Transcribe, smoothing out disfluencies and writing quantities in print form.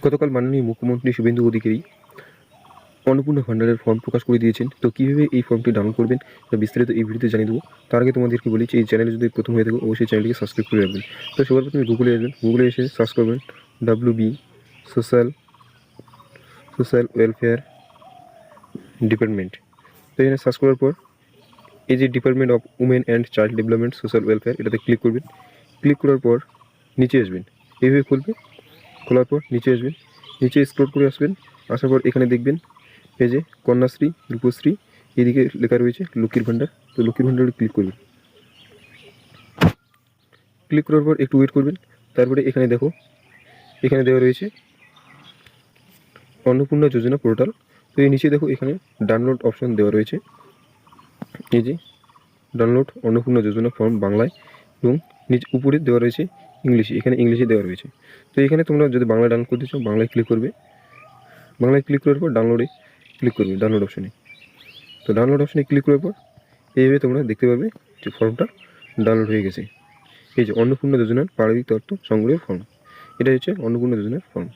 গতকাল মাননীয় মুখ্যমন্ত্রী শুভেন্দু অধিকারী অন্নপূর্ণা ভান্ডারের ফর্ম প্রকাশ করে দিয়েছেন। তো কীভাবে এই ফর্মটি ডাউনলোড করবেন তা বিস্তারিত এই ভিডিওতে জানিয়ে দেবো। তার আগে তোমাদেরকে বলি যে এই চ্যানেলে যদি প্রথম হয়ে থাকো অবশ্যই চ্যানেলটিকে সাবস্ক্রাইব করে রাখবেন। তো সবার প্রথমে গুগলে আসবেন, গুগলে এসে সার্চ করবেন WB সোশ্যাল ওয়েলফেয়ার ডিপার্টমেন্ট। তো এখানে সার্চ করার পর এই যে department of women and child development social welfare, এটাতে ক্লিক করবেন। ক্লিক করার পর নিচে আসবেন, এইভাবে খুলবে। খোলার পর নিচে আসবেন, নিচে স্ক্রল করে আসবেন। আসার পর এখানে দেখবেন এই যে কন্যাশ্রী, রূপশ্রী, এদিকে লেখা রয়েছে লক্ষ্মীর ভাণ্ডার। তো লক্ষ্মীর ভাণ্ডারে ক্লিক করবেন। ক্লিক করার পর একটু ওয়েট করবেন। তারপরে এখানে দেখো, এখানে দেওয়া রয়েছে অন্নপূর্ণা যোজনা পোর্টাল। তো এই নিচে দেখো এখানে ডাউনলোড অপশন দেওয়া রয়েছে। এই যে ডাউনলোড অন্নপূর্ণা যোজনা ফর্ম বাংলায়, এবং নিচে উপরে দেওয়া রয়েছে ইংলিশে, এখানে ইংলিশে দেওয়া রয়েছে। তো এখানে তোমরা যদি বাংলা ডাউনলোড করতে চাও বাংলায় ক্লিক করবে। বাংলায় ক্লিক করার পর ডাউনলোডে ক্লিক করবে, ডাউনলোড অপশনে। তো ডাউনলোড অপশনে ক্লিক করার পর এইভাবে তোমরা দেখতে পাবে যে ফর্মটা ডাউনলোড হয়ে গেছে। এই যে অন্নপূর্ণা যোজনার পারিবারিক তথ্য সংগ্রহের ফর্ম, এটা হচ্ছে অন্নপূর্ণা যোজনার ফর্ম।